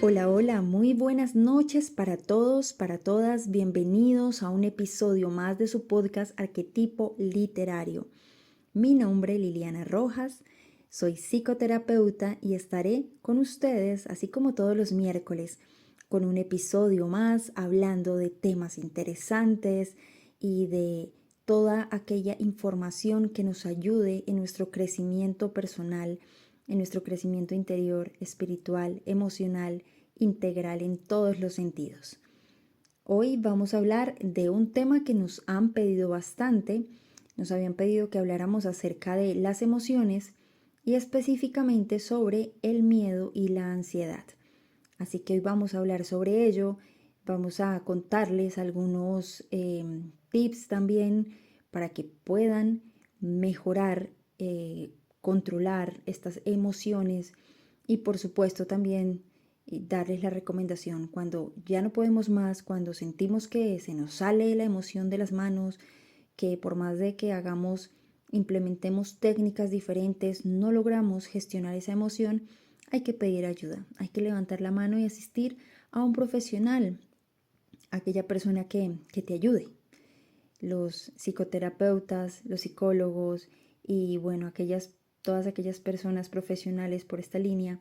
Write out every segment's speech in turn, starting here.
Hola, hola, muy buenas noches para todos, para todas. Bienvenidos a un episodio más de su podcast Arquetipo Literario. Mi nombre es Liliana Rojas, soy psicoterapeuta y estaré con ustedes, así como todos los miércoles, con un episodio más hablando de temas interesantes y de toda aquella información que nos ayude en nuestro crecimiento personal, en nuestro crecimiento interior, espiritual, emocional, integral en todos los sentidos. Hoy vamos a hablar de un tema que nos han pedido bastante. Nos habían pedido que habláramos acerca de las emociones y específicamente sobre el miedo y la ansiedad. Así que hoy vamos a hablar sobre ello. Vamos a contarles algunos tips también para que puedan mejorar, controlar estas emociones y por supuesto también darles la recomendación cuando ya no podemos más, cuando sentimos que se nos sale la emoción de las manos, que por más de que implementemos técnicas diferentes, no logramos gestionar esa emoción, hay que pedir ayuda, hay que levantar la mano y asistir a un profesional, a aquella persona que te ayude. Los psicoterapeutas, los psicólogos y bueno, todas aquellas personas profesionales por esta línea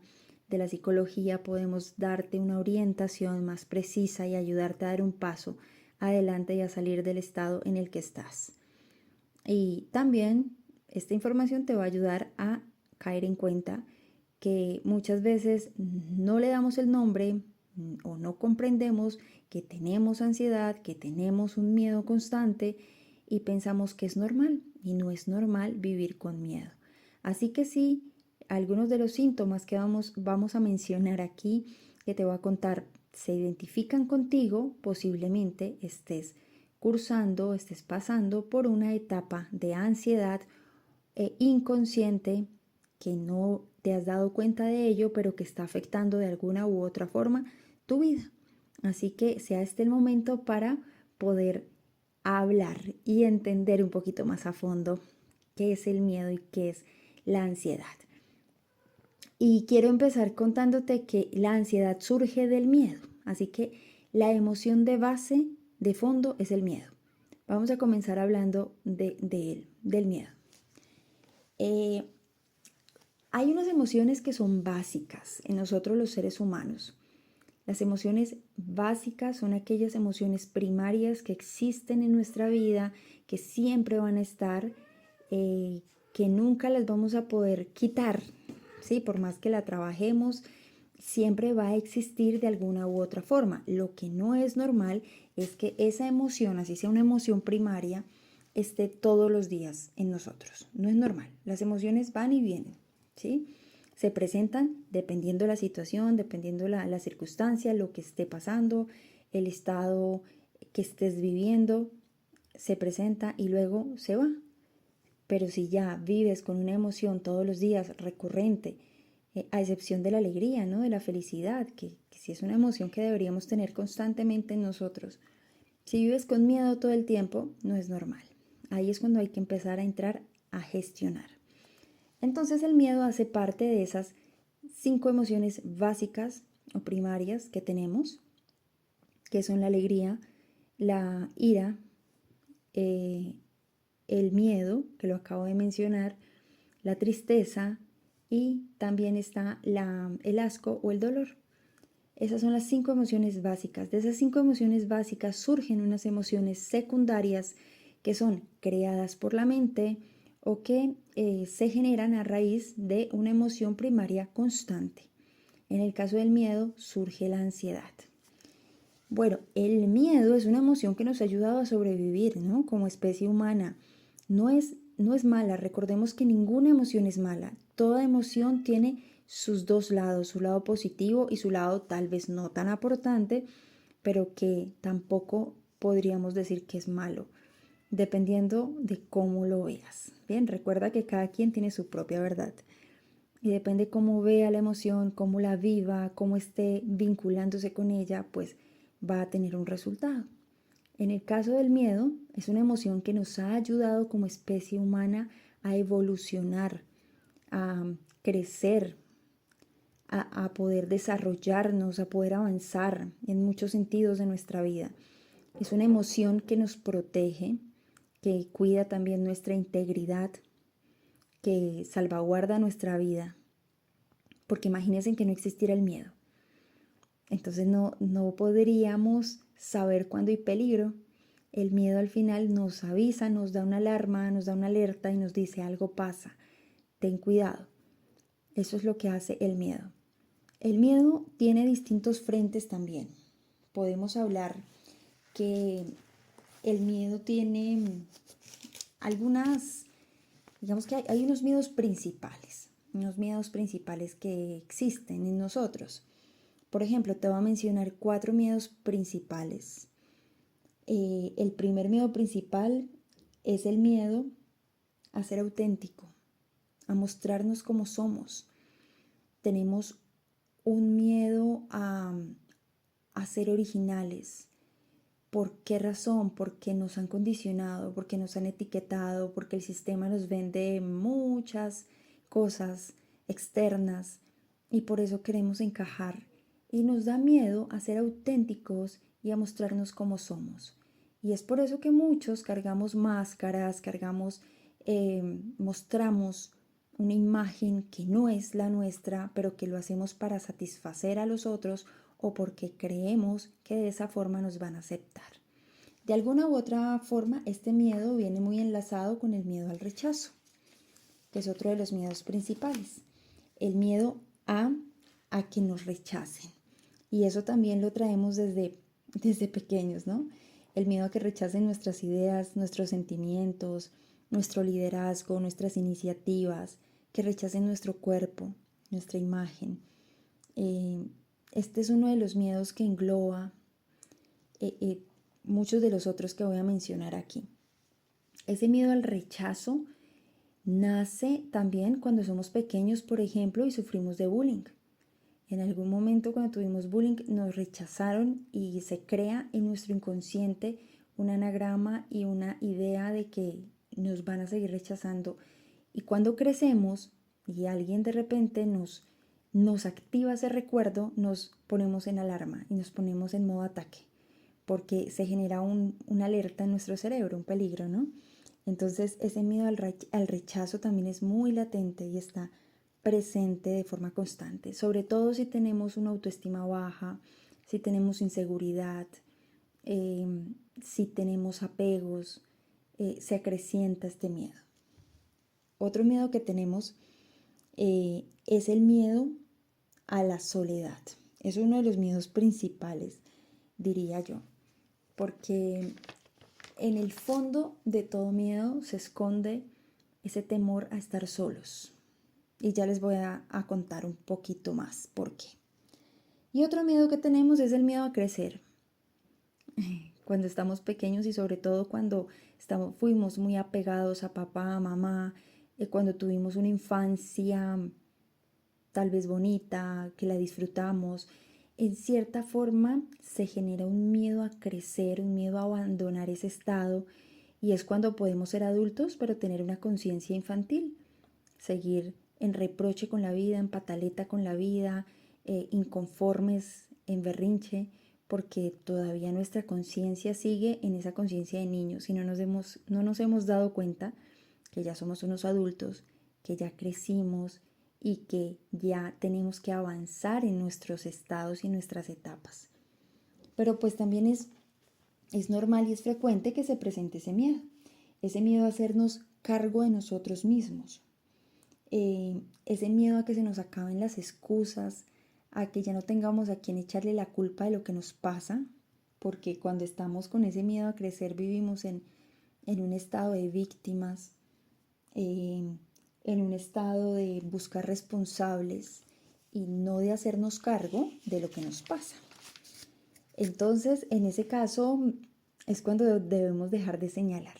de la psicología podemos darte una orientación más precisa y ayudarte a dar un paso adelante y a salir del estado en el que estás. Y también esta información te va a ayudar a caer en cuenta que muchas veces no le damos el nombre o no comprendemos que tenemos ansiedad, que tenemos un miedo constante y pensamos que es normal y no es normal vivir con miedo. Así que sí, algunos de los síntomas que vamos a mencionar aquí, que te voy a contar, se identifican contigo, posiblemente estés pasando por una etapa de ansiedad inconsciente que no te has dado cuenta de ello, pero que está afectando de alguna u otra forma tu vida. Así que sea este el momento para poder hablar y entender un poquito más a fondo qué es el miedo y qué es la ansiedad. Y quiero empezar contándote que la ansiedad surge del miedo, así que la emoción de base, de fondo, es el miedo. Vamos a comenzar hablando de él, del miedo. Eh, Hay unas emociones que son básicas en nosotros los seres humanos. Las emociones básicas son aquellas emociones primarias que existen en nuestra vida, que siempre van a estar, que nunca las vamos a poder quitar, ¿sí? Por más que la trabajemos, siempre va a existir de alguna u otra forma. Lo que no es normal es que esa emoción, así sea una emoción primaria, esté todos los días en nosotros. No es normal. Las emociones van y vienen, ¿sí? Se presentan dependiendo de la situación, dependiendo la circunstancia, lo que esté pasando, el estado que estés viviendo, se presenta y luego se va. Pero si ya vives con una emoción todos los días recurrente, a excepción de la alegría, ¿no? De la felicidad, que sí es una emoción que deberíamos tener constantemente en nosotros. Si vives con miedo todo el tiempo, no es normal. Ahí es cuando hay que empezar a entrar a gestionar. Entonces el miedo hace parte de esas 5 emociones básicas o primarias que tenemos, que son la alegría, la ira, eh, el miedo, que lo acabo de mencionar, la tristeza y también está el asco o el dolor. Esas son las 5 emociones básicas. De esas 5 emociones básicas surgen unas emociones secundarias que son creadas por la mente o que se generan a raíz de una emoción primaria constante. En el caso del miedo surge la ansiedad. Bueno, el miedo es una emoción que nos ha ayudado a sobrevivir, ¿no? Como especie humana. No es mala, recordemos que ninguna emoción es mala. Toda emoción tiene sus dos lados, su lado positivo y su lado tal vez no tan aportante, pero que tampoco podríamos decir que es malo, dependiendo de cómo lo veas. Bien, recuerda que cada quien tiene su propia verdad. Y depende cómo vea la emoción, cómo la viva, cómo esté vinculándose con ella, pues va a tener un resultado. En el caso del miedo, es una emoción que nos ha ayudado como especie humana a evolucionar, a crecer, a poder desarrollarnos, a poder avanzar en muchos sentidos de nuestra vida. Es una emoción que nos protege, que cuida también nuestra integridad, que salvaguarda nuestra vida. Porque imagínense que no existiera el miedo. Entonces no podríamos saber cuándo hay peligro. El miedo al final nos avisa, nos da una alarma, nos da una alerta y nos dice algo pasa. Ten cuidado. Eso es lo que hace el miedo. El miedo tiene distintos frentes también. Podemos hablar que el miedo tiene digamos que hay unos miedos principales que existen en nosotros. Por ejemplo, te voy a mencionar 4 miedos principales. El primer miedo principal es el miedo a ser auténtico, a mostrarnos como somos. Tenemos un miedo a ser originales. ¿Por qué razón? Porque nos han condicionado, porque nos han etiquetado, porque el sistema nos vende muchas cosas externas y por eso queremos encajar. Y nos da miedo a ser auténticos y a mostrarnos como somos. Y es por eso que muchos cargamos máscaras, mostramos una imagen que no es la nuestra, pero que lo hacemos para satisfacer a los otros o porque creemos que de esa forma nos van a aceptar. De alguna u otra forma, este miedo viene muy enlazado con el miedo al rechazo, que es otro de los miedos principales. El miedo a que nos rechacen. Y eso también lo traemos desde pequeños, ¿no? El miedo a que rechacen nuestras ideas, nuestros sentimientos, nuestro liderazgo, nuestras iniciativas, que rechacen nuestro cuerpo, nuestra imagen. Este es uno de los miedos que engloba muchos de los otros que voy a mencionar aquí. Ese miedo al rechazo nace también cuando somos pequeños, por ejemplo, y sufrimos de bullying. En algún momento cuando tuvimos bullying nos rechazaron y se crea en nuestro inconsciente un anagrama y una idea de que nos van a seguir rechazando. Y cuando crecemos y alguien de repente nos activa ese recuerdo, nos ponemos en alarma y nos ponemos en modo ataque, porque se genera una alerta en nuestro cerebro, un peligro, ¿no? Entonces ese miedo al rechazo también es muy latente y está presente de forma constante, sobre todo si tenemos una autoestima baja, si tenemos inseguridad, si tenemos apegos, se acrecienta este miedo. Otro miedo que tenemos es el miedo a la soledad. Es uno de los miedos principales, diría yo, porque en el fondo de todo miedo se esconde ese temor a estar solos. Y ya les voy a contar un poquito más por qué. Y otro miedo que tenemos es el miedo a crecer. Cuando estamos pequeños y sobre todo cuando fuimos muy apegados a papá, a mamá, cuando tuvimos una infancia tal vez bonita, que la disfrutamos, en cierta forma se genera un miedo a crecer, un miedo a abandonar ese estado y es cuando podemos ser adultos pero tener una conciencia infantil, seguir en reproche con la vida, en pataleta con la vida, inconformes, en berrinche, porque todavía nuestra conciencia sigue en esa conciencia de niños y no nos hemos dado cuenta que ya somos unos adultos, que ya crecimos y que ya tenemos que avanzar en nuestros estados y nuestras etapas. Pero pues también es normal y es frecuente que se presente ese miedo a hacernos cargo de nosotros mismos, ese miedo a que se nos acaben las excusas, a que ya no tengamos a quien echarle la culpa de lo que nos pasa, porque cuando estamos con ese miedo a crecer vivimos en un estado de víctimas, en un estado de buscar responsables y no de hacernos cargo de lo que nos pasa. Entonces, en ese caso es cuando debemos dejar de señalar.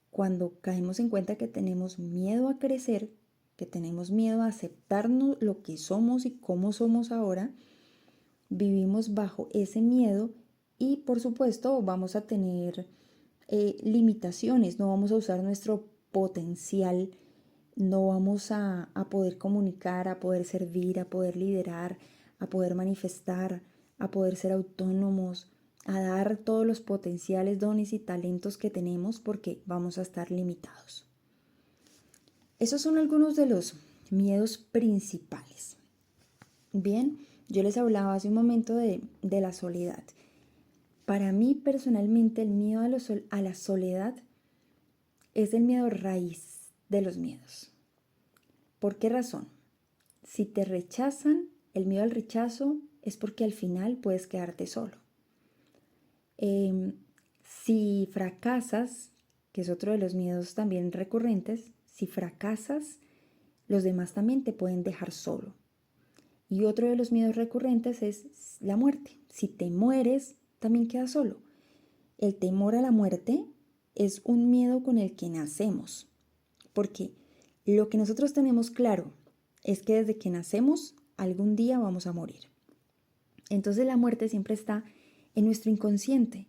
Cuando caemos en cuenta que tenemos miedo a crecer, que tenemos miedo a aceptarnos lo que somos y cómo somos ahora, vivimos bajo ese miedo y por supuesto vamos a tener limitaciones, no vamos a usar nuestro potencial no vamos a poder comunicar, a poder servir, a poder liderar, a poder manifestar, a poder ser autónomos, a dar todos los potenciales dones y talentos que tenemos porque vamos a estar limitados. Esos son algunos de los miedos principales. Bien, yo les hablaba hace un momento de la soledad. Para mí personalmente el miedo a la soledad es el miedo raíz de los miedos. ¿Por qué razón? Si te rechazan, el miedo al rechazo es porque al final puedes quedarte solo. Si fracasas, que es otro de los miedos también recurrentes, si fracasas, los demás también te pueden dejar solo. Y otro de los miedos recurrentes es la muerte. Si te mueres, también quedas solo. El temor a la muerte es un miedo con el que nacemos, porque lo que nosotros tenemos claro es que desde que nacemos, algún día vamos a morir. Entonces la muerte siempre está en nuestro inconsciente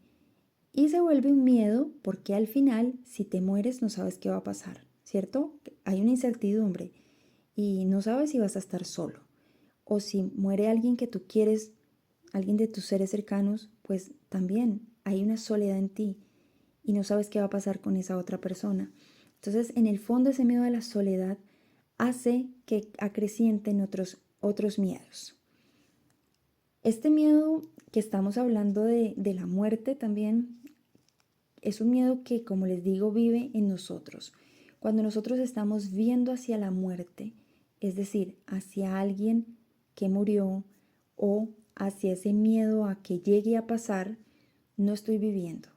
y se vuelve un miedo porque al final, si te mueres, no sabes qué va a pasar, ¿cierto? Hay una incertidumbre y no sabes si vas a estar solo. O si muere alguien que tú quieres, alguien de tus seres cercanos, pues también hay una soledad en ti y no sabes qué va a pasar con esa otra persona. Entonces, en el fondo, ese miedo a la soledad hace que acrecienten otros miedos. Este miedo que estamos hablando de la muerte también es un miedo que, como les digo, vive en nosotros. Cuando nosotros estamos viendo hacia la muerte, es decir, hacia alguien que murió o hacia ese miedo a que llegue a pasar, no estoy viviendo,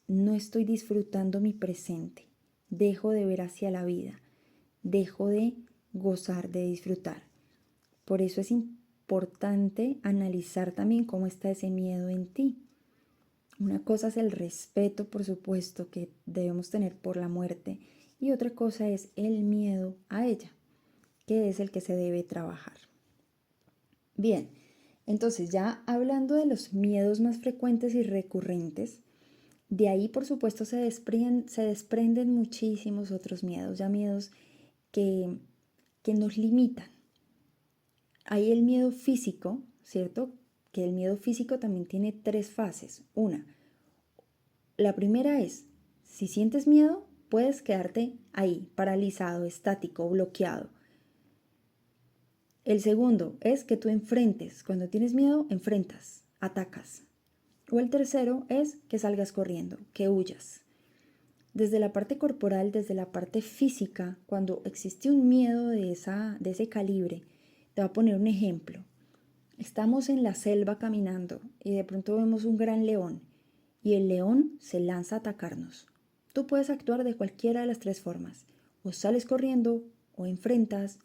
no estoy disfrutando mi presente, dejo de ver hacia la vida, dejo de gozar, de disfrutar. Por eso es importante analizar también cómo está ese miedo en ti. Una cosa es el respeto, por supuesto, que debemos tener por la muerte, y otra cosa es el miedo a ella, que es el que se debe trabajar. Bien, entonces ya hablando de los miedos más frecuentes y recurrentes, de ahí por supuesto se desprenden muchísimos otros miedos, ya miedos que nos limitan. Hay el miedo físico, ¿cierto? Que el miedo físico también tiene 3 fases. La primera es, si sientes miedo, puedes quedarte ahí, paralizado, estático, bloqueado. El segundo es que tú enfrentes. Cuando tienes miedo, enfrentas, atacas. O el tercero es que salgas corriendo, que huyas. Desde la parte corporal, desde la parte física, cuando existe un miedo de ese calibre, te voy a poner un ejemplo. Estamos en la selva caminando y de pronto vemos un gran león y el león se lanza a atacarnos. Tú puedes actuar de cualquiera de las 3 formas. O sales corriendo, o enfrentas,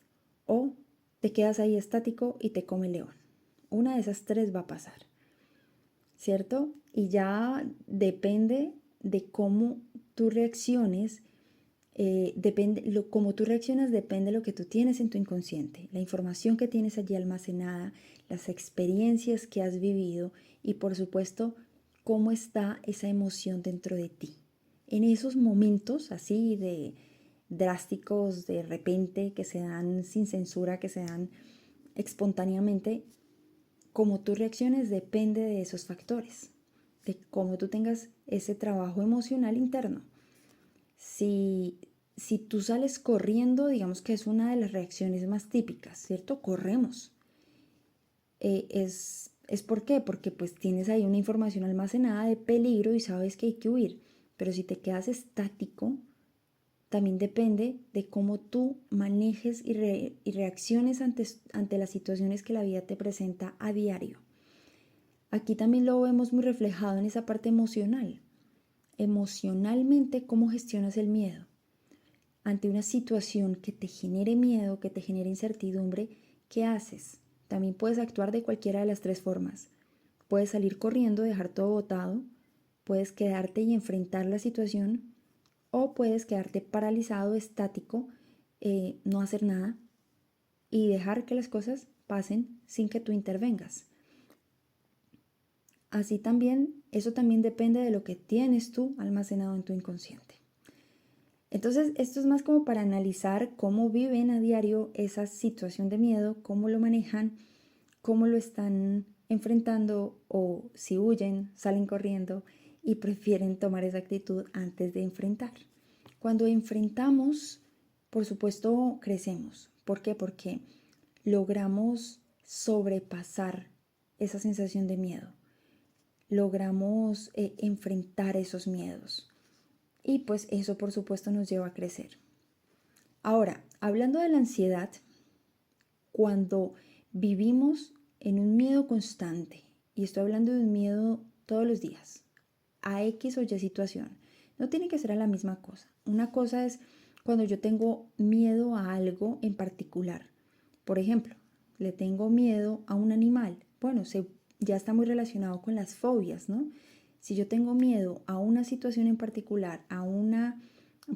o te quedas ahí estático y te come el león. Una de esas 3 va a pasar, ¿cierto? Y ya depende de cómo tú reacciones. Como tú reaccionas depende de lo que tú tienes en tu inconsciente, la información que tienes allí almacenada, las experiencias que has vivido y por supuesto cómo está esa emoción dentro de ti. En esos momentos así de drásticos, de repente, que se dan sin censura, que se dan espontáneamente, cómo tú reacciones depende de esos factores, de cómo tú tengas ese trabajo emocional interno. Si tú sales corriendo, digamos que es una de las reacciones más típicas, ¿cierto? Corremos. ¿Es por qué? Porque pues tienes ahí una información almacenada de peligro y sabes que hay que huir. Pero si te quedas estático, también depende de cómo tú manejes y reacciones ante las situaciones que la vida te presenta a diario. Aquí también lo vemos muy reflejado en esa parte emocional. Emocionalmente, ¿cómo gestionas el miedo? Ante una situación que te genere miedo, que te genere incertidumbre, ¿qué haces? También puedes actuar de cualquiera de las 3 formas. Puedes salir corriendo, dejar todo botado, puedes quedarte y enfrentar la situación, o puedes quedarte paralizado, estático, no hacer nada y dejar que las cosas pasen sin que tú intervengas. Así también, eso también depende de lo que tienes tú almacenado en tu inconsciente. Entonces, esto es más como para analizar cómo viven a diario esa situación de miedo, cómo lo manejan, cómo lo están enfrentando o si huyen, salen corriendo y prefieren tomar esa actitud antes de enfrentar. Cuando enfrentamos, por supuesto, crecemos. ¿Por qué? Porque logramos sobrepasar esa sensación de miedo. Logramos enfrentar esos miedos. Y pues eso, por supuesto, nos lleva a crecer. Ahora, hablando de la ansiedad, cuando vivimos en un miedo constante, y estoy hablando de un miedo todos los días, a X o Y situación, no tiene que ser a la misma cosa. Una cosa es cuando yo tengo miedo a algo en particular. Por ejemplo, le tengo miedo a un animal. Bueno, ya está muy relacionado con las fobias, ¿no? Si yo tengo miedo a una situación en particular, a una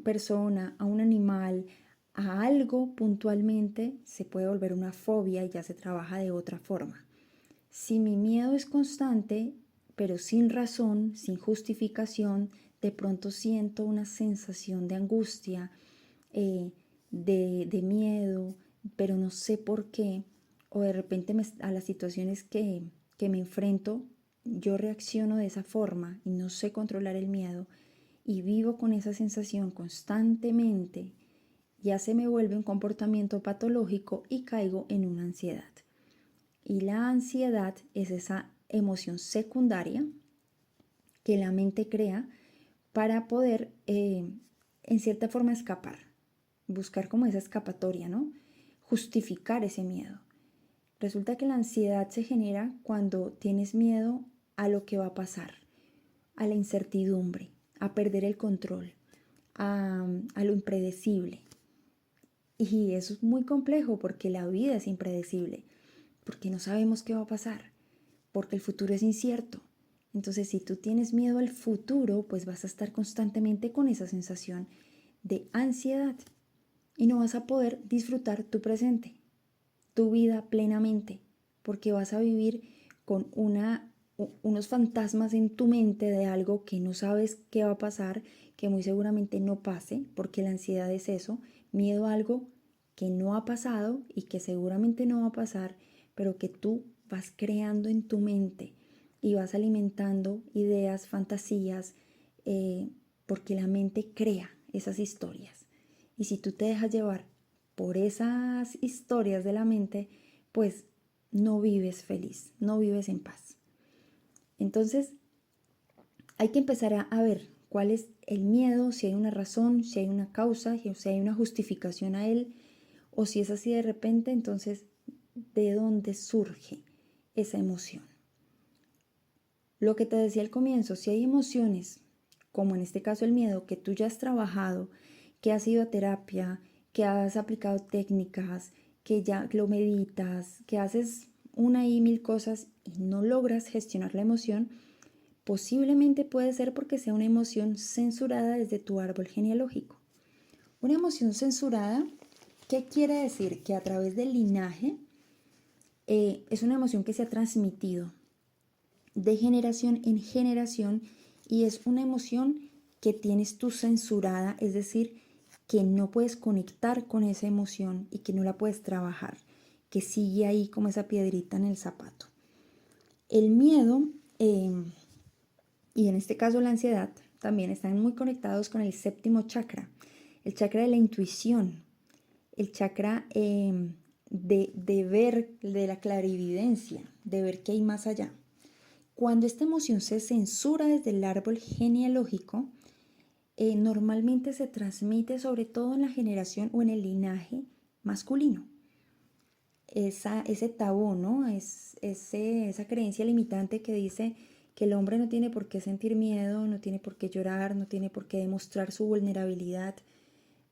persona, a un animal, a algo puntualmente, se puede volver una fobia y ya se trabaja de otra forma. Si mi miedo es constante, pero sin razón, sin justificación, de pronto siento una sensación de angustia, de miedo, pero no sé por qué, o de repente a las situaciones que me enfrento, yo reacciono de esa forma y no sé controlar el miedo y vivo con esa sensación constantemente, ya se me vuelve un comportamiento patológico y caigo en una ansiedad. Y la ansiedad es esa emoción secundaria que la mente crea para poder, en cierta forma, escapar, buscar como esa escapatoria, ¿no? Justificar ese miedo. Resulta que la ansiedad se genera cuando tienes miedo a lo que va a pasar, a la incertidumbre, a perder el control, a lo impredecible. Y eso es muy complejo porque la vida es impredecible, porque no sabemos qué va a pasar, porque el futuro es incierto. Entonces, si tú tienes miedo al futuro, pues vas a estar constantemente con esa sensación de ansiedad y no vas a poder disfrutar tu presente, tu vida plenamente, porque vas a vivir con unos fantasmas en tu mente de algo que no sabes qué va a pasar, que muy seguramente no pase, porque la ansiedad es eso, miedo a algo que no ha pasado y que seguramente no va a pasar, pero que tú vas creando en tu mente y vas alimentando ideas, fantasías, porque la mente crea esas historias. Y si tú te dejas llevar por esas historias de la mente, pues no vives feliz, no vives en paz. Entonces, hay que empezar a ver cuál es el miedo, si hay una razón, si hay una causa, si hay una justificación a él, o si es así de repente, entonces, ¿de dónde surge esa emoción? Lo que te decía al comienzo, si hay emociones, como en este caso el miedo, que tú ya has trabajado, que has ido a terapia, que has aplicado técnicas, que ya lo meditas, que haces una y mil cosas y no logras gestionar la emoción, posiblemente puede ser porque sea una emoción censurada desde tu árbol genealógico. Una emoción censurada, ¿qué quiere decir? Que a través del linaje es una emoción que se ha transmitido de generación en generación y es una emoción que tienes tú censurada, es decir, que no puedes conectar con esa emoción y que no la puedes trabajar, que sigue ahí como esa piedrita en el zapato. El miedo y en este caso la ansiedad también están muy conectados con el séptimo chakra, el chakra de la intuición, el chakra de ver, de la clarividencia, de ver qué hay más allá. Cuando esta emoción se censura desde el árbol genealógico, normalmente se transmite sobre todo en la generación o en el linaje masculino. Ese tabú, ¿no? Esa creencia limitante que dice que el hombre no tiene por qué sentir miedo, no tiene por qué llorar, no tiene por qué demostrar su vulnerabilidad,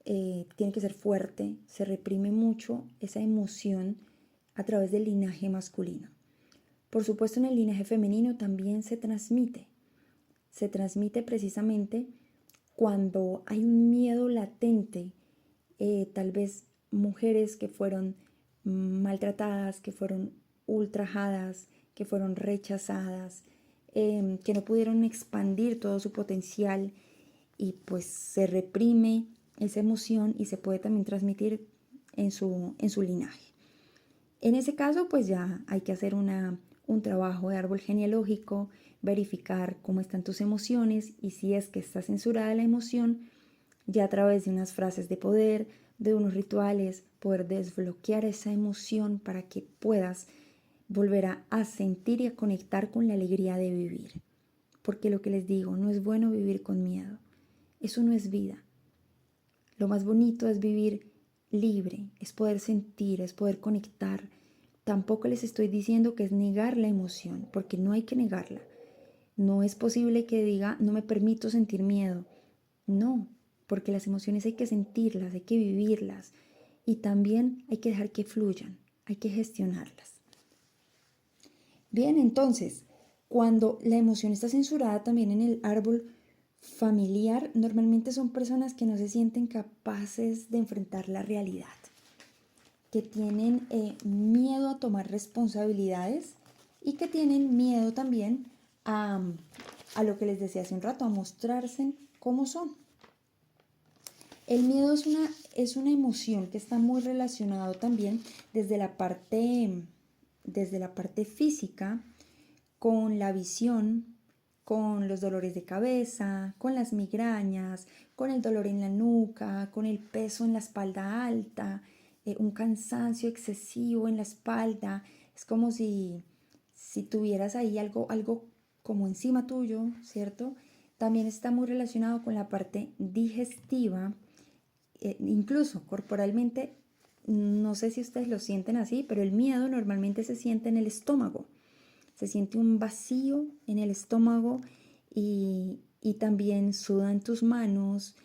tiene que ser fuerte, se reprime mucho esa emoción a través del linaje masculino. Por supuesto, en el linaje femenino también se transmite precisamente cuando hay un miedo latente, tal vez mujeres que fueron maltratadas, que fueron ultrajadas, que fueron rechazadas, que no pudieron expandir todo su potencial y pues se reprime esa emoción y se puede también transmitir en su linaje. En ese caso, pues ya hay que hacer un trabajo de árbol genealógico, verificar cómo están tus emociones y si es que está censurada la emoción, ya a través de unas frases de poder, de unos rituales, poder desbloquear esa emoción para que puedas volver a sentir y a conectar con la alegría de vivir. Porque lo que les digo, no es bueno vivir con miedo. Eso no es vida. Lo más bonito es vivir libre, es poder sentir, es poder conectar. Tampoco les estoy diciendo que es negar la emoción, porque no hay que negarla. No es posible que diga, no me permito sentir miedo. No, porque las emociones hay que sentirlas, hay que vivirlas y también hay que dejar que fluyan, hay que gestionarlas. Bien, entonces, cuando la emoción está censurada también en el árbol familiar, normalmente son personas que no se sienten capaces de enfrentar la realidad, que tienen miedo a tomar responsabilidades y que tienen miedo también a lo que les decía hace un rato, a mostrarse como son. El miedo es una emoción que está muy relacionado también desde la parte física, con la visión, con los dolores de cabeza, con las migrañas, con el dolor en la nuca, con el peso en la espalda alta, un cansancio excesivo en la espalda. Es como si tuvieras ahí algo como encima tuyo, ¿cierto? También está muy relacionado con la parte digestiva, incluso corporalmente. No sé si ustedes lo sienten así, pero el miedo normalmente se siente en el estómago. Se siente un vacío en el estómago y también sudan tus manos,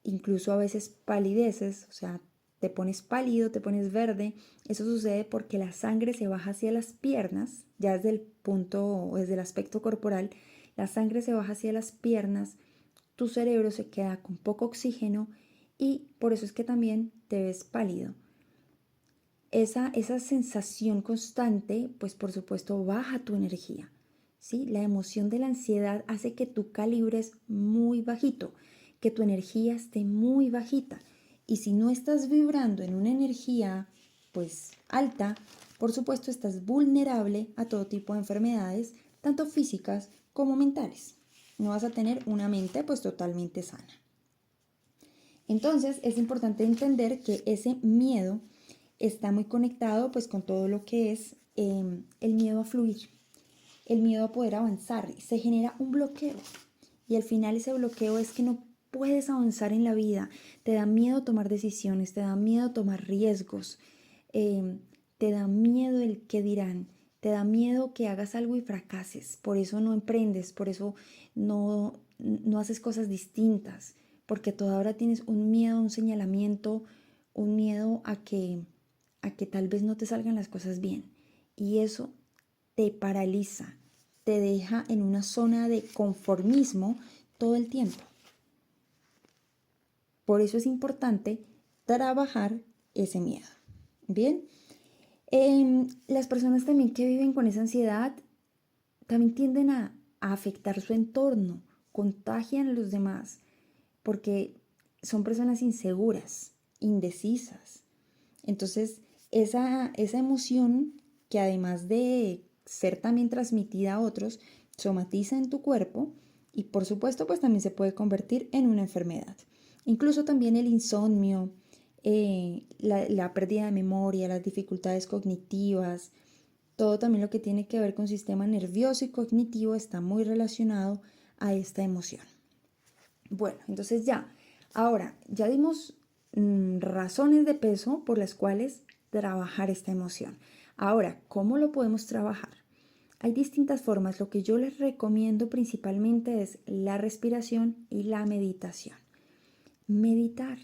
incluso a veces palideces, o sea, te pones pálido, te pones verde. Eso sucede porque la sangre se baja hacia las piernas, ya desde el punto, desde el aspecto corporal, la sangre se baja hacia las piernas, tu cerebro se queda con poco oxígeno y por eso es que también te ves pálido. Esa sensación constante, pues por supuesto baja tu energía, ¿sí? La emoción de la ansiedad hace que tú calibres muy bajito, que tu energía esté muy bajita. Y si no estás vibrando en una energía, pues alta, por supuesto estás vulnerable a todo tipo de enfermedades, tanto físicas como mentales. No vas a tener una mente pues totalmente sana. Entonces es importante entender que ese miedo está muy conectado pues con todo lo que es el miedo a fluir, el miedo a poder avanzar. Se genera un bloqueo y al final ese bloqueo es que no puedes avanzar en la vida, te da miedo tomar decisiones, te da miedo tomar riesgos, te da miedo el qué dirán, te da miedo que hagas algo y fracases, por eso no emprendes, por eso no haces cosas distintas, porque todavía tienes un miedo, un señalamiento, un miedo a que tal vez no te salgan las cosas bien. Y eso te paraliza, te deja en una zona de conformismo todo el tiempo. Por eso es importante trabajar ese miedo. Bien, las personas también que viven con esa ansiedad también tienden a afectar su entorno, contagian a los demás, porque son personas inseguras, indecisas. Entonces, esa emoción que además de ser también transmitida a otros, somatiza en tu cuerpo y por supuesto pues también se puede convertir en una enfermedad. Incluso también el insomnio, la pérdida de memoria, las dificultades cognitivas, todo también lo que tiene que ver con sistema nervioso y cognitivo está muy relacionado a esta emoción. Bueno, entonces ahora ya dimos razones de peso por las cuales trabajar esta emoción. Ahora, ¿cómo lo podemos trabajar? Hay distintas formas. Lo que yo les recomiendo principalmente es la respiración y la meditación. Meditar,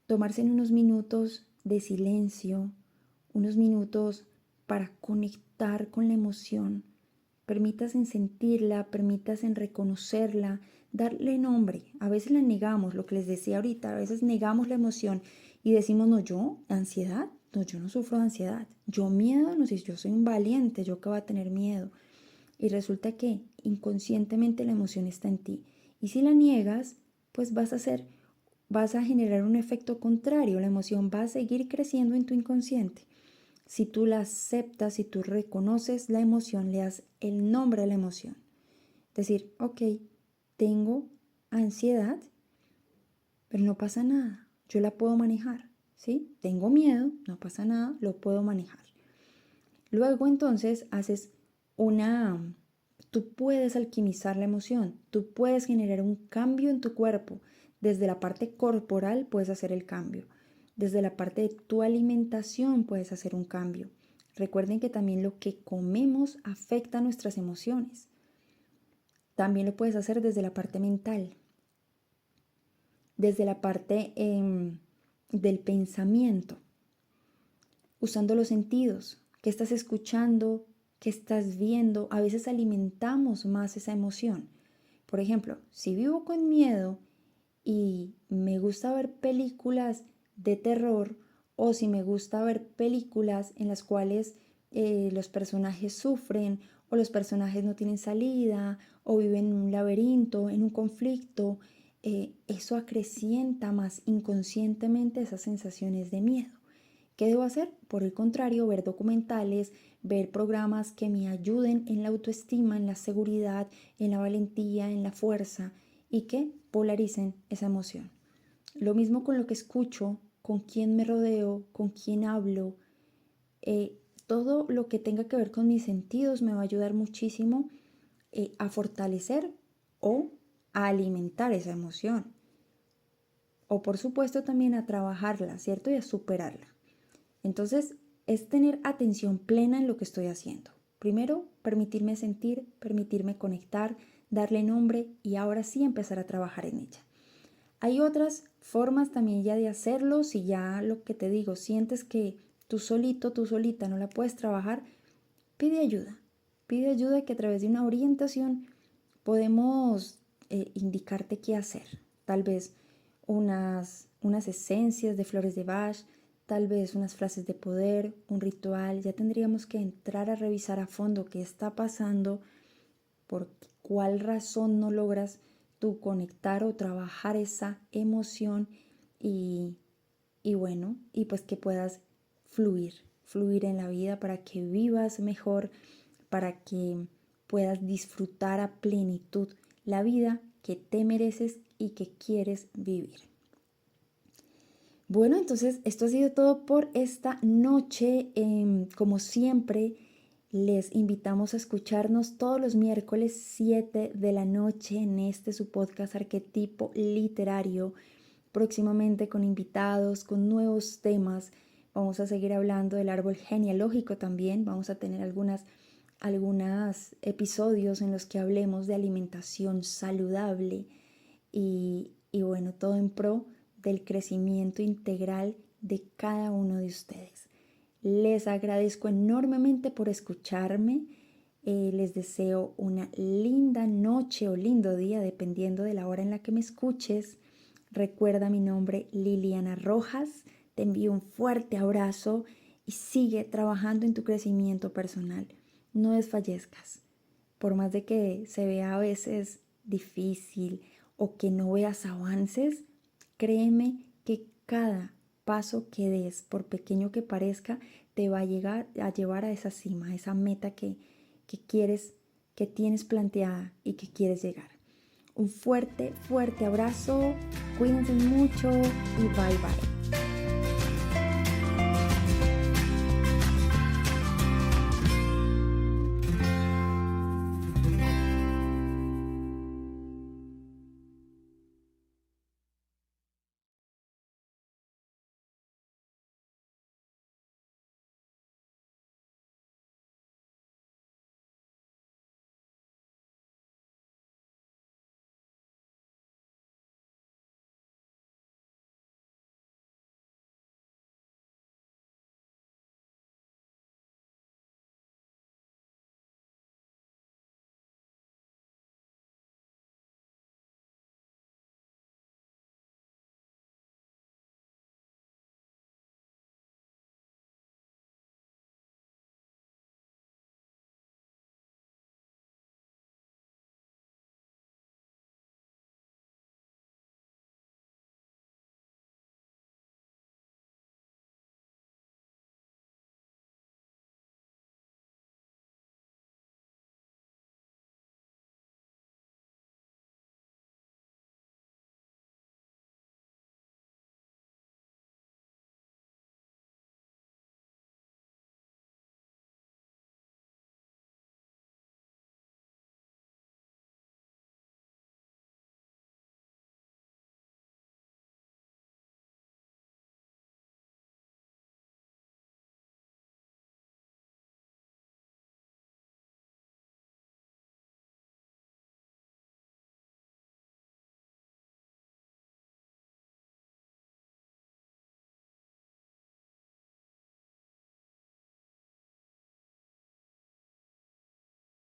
tomarse unos minutos de silencio, unos minutos para conectar con la emoción. Permítanse sentirla, permítanse reconocerla, darle nombre. A veces la negamos, lo que les decía ahorita, a veces negamos la emoción y decimos, no, yo, ansiedad, no, yo no sufro de ansiedad. Yo miedo, no sé, yo soy un valiente, yo que voy a tener miedo. Y resulta que inconscientemente la emoción está en ti. Y si la niegas, pues vas a ser vas a generar un efecto contrario. La emoción va a seguir creciendo en tu inconsciente. Si tú la aceptas, si tú reconoces la emoción, le das el nombre a la emoción. Decir, ok, tengo ansiedad, pero no pasa nada, yo la puedo manejar, ¿sí? Tengo miedo, no pasa nada, lo puedo manejar. Luego entonces tú puedes alquimizar la emoción, tú puedes generar un cambio en tu cuerpo. Desde la parte corporal puedes hacer el cambio. Desde la parte de tu alimentación puedes hacer un cambio. Recuerden que también lo que comemos afecta nuestras emociones. También lo puedes hacer desde la parte mental, desde la parte del pensamiento, usando los sentidos. ¿Qué estás escuchando? ¿Qué estás viendo? A veces alimentamos más esa emoción. Por ejemplo, si vivo con miedo y me gusta ver películas de terror, o si me gusta ver películas en las cuales los personajes sufren o los personajes no tienen salida o viven en un laberinto, en un conflicto, eso acrecienta más inconscientemente esas sensaciones de miedo. ¿Qué debo hacer? Por el contrario, ver documentales, ver programas que me ayuden en la autoestima, en la seguridad, en la valentía, en la fuerza y que polaricen esa emoción. Lo mismo con lo que escucho, con quién me rodeo, con quién hablo. Todo lo que tenga que ver con mis sentidos me va a ayudar muchísimo a fortalecer o a alimentar esa emoción. O por supuesto también a trabajarla, ¿cierto? Y a superarla. Entonces, es tener atención plena en lo que estoy haciendo. Primero, permitirme sentir, permitirme conectar, darle nombre y ahora sí empezar a trabajar en ella. Hay otras formas también ya de hacerlo. Si ya lo que te digo, sientes que tú solito, tú solita no la puedes trabajar, pide ayuda. Pide ayuda, que a través de una orientación podemos indicarte qué hacer. Tal vez unas esencias de flores de Bach, tal vez unas frases de poder, un ritual. Ya tendríamos que entrar a revisar a fondo qué está pasando, por cuál razón no logras tú conectar o trabajar esa emoción y bueno, y pues que puedas fluir en la vida para que vivas mejor, para que puedas disfrutar a plenitud la vida que te mereces y que quieres vivir. Bueno, entonces esto ha sido todo por esta noche. Como siempre, les invitamos a escucharnos todos los miércoles 7 de la noche en su podcast Arquetipo Literario. Próximamente con invitados, con nuevos temas. Vamos a seguir hablando del árbol genealógico también. Vamos a tener algunos episodios en los que hablemos de alimentación saludable y bueno, todo en pro del crecimiento integral de cada uno de ustedes. Les agradezco enormemente por escucharme. Les deseo una linda noche o lindo día, dependiendo de la hora en la que me escuches. Recuerda mi nombre, Liliana Rojas. Te envío un fuerte abrazo y sigue trabajando en tu crecimiento personal. No desfallezcas. Por más de que se vea a veces difícil o que no veas avances, créeme que cada paso que des, por pequeño que parezca, te va a llevar a esa cima, a esa meta que quieres, que tienes planteada y que quieres llegar. Un fuerte, fuerte abrazo, cuídense mucho y bye bye.